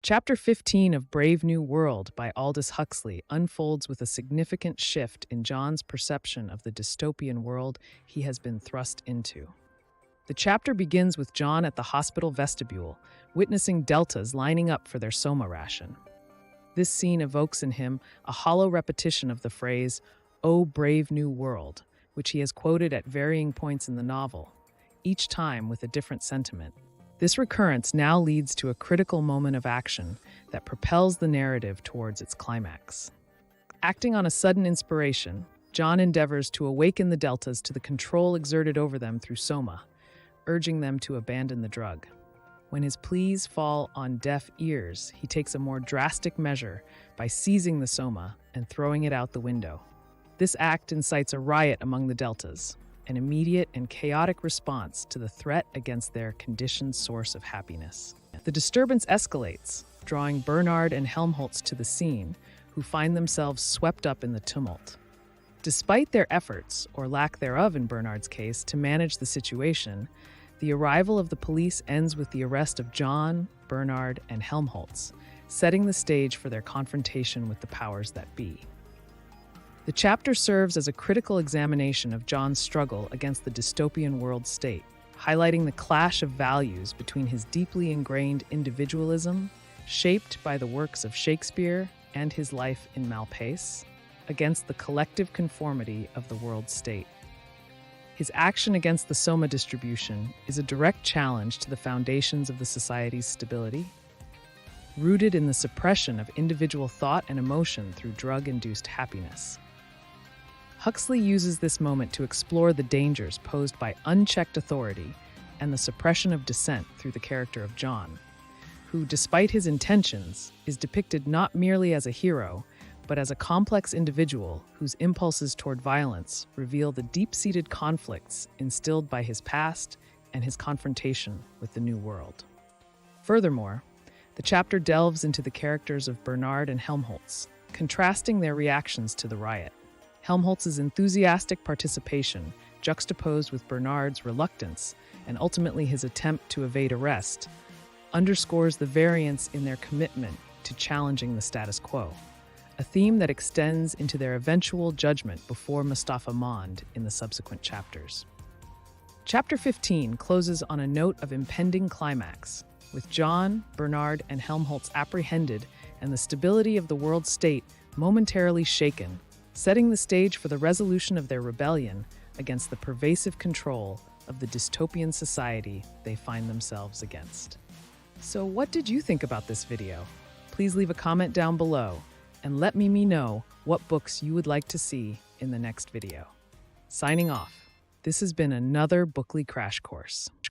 Chapter 15 of Brave New World by Aldous Huxley unfolds with a significant shift in John's perception of the dystopian world he has been thrust into. The chapter begins with John at the hospital vestibule, witnessing deltas lining up for their soma ration. This scene evokes in him a hollow repetition of the phrase, "O brave new world," which he has quoted at varying points in the novel, each time with a different sentiment. This recurrence now leads to a critical moment of action that propels the narrative towards its climax. Acting on a sudden inspiration, John endeavors to awaken the deltas to the control exerted over them through soma, urging them to abandon the drug. When his pleas fall on deaf ears, he takes a more drastic measure by seizing the soma and throwing it out the window. This act incites a riot among the deltas, an immediate and chaotic response to the threat against their conditioned source of happiness. The disturbance escalates, drawing Bernard and Helmholtz to the scene, who find themselves swept up in the tumult. Despite their efforts, or lack thereof in Bernard's case, to manage the situation, the arrival of the police ends with the arrest of John, Bernard, and Helmholtz, setting the stage for their confrontation with the powers that be. The chapter serves as a critical examination of John's struggle against the dystopian world state, highlighting the clash of values between his deeply ingrained individualism, shaped by the works of Shakespeare and his life in Malpace, against the collective conformity of the world state. His action against the soma distribution is a direct challenge to the foundations of the society's stability, rooted in the suppression of individual thought and emotion through drug-induced happiness. Huxley uses this moment to explore the dangers posed by unchecked authority and the suppression of dissent through the character of John, who, despite his intentions, is depicted not merely as a hero, but as a complex individual whose impulses toward violence reveal the deep-seated conflicts instilled by his past and his confrontation with the new world. Furthermore, the chapter delves into the characters of Bernard and Helmholtz, contrasting their reactions to the riot. Helmholtz's enthusiastic participation, juxtaposed with Bernard's reluctance and ultimately his attempt to evade arrest, underscores the variance in their commitment to challenging the status quo, a theme that extends into their eventual judgment before Mustapha Mond in the subsequent chapters. Chapter 15 closes on a note of impending climax, with John, Bernard, and Helmholtz apprehended and the stability of the world state momentarily shaken, setting the stage for the resolution of their rebellion against the pervasive control of the dystopian society they find themselves against. So what did you think about this video? Please leave a comment down below and let me know what books you would like to see in the next video. Signing off. This has been another Bookly Crash Course.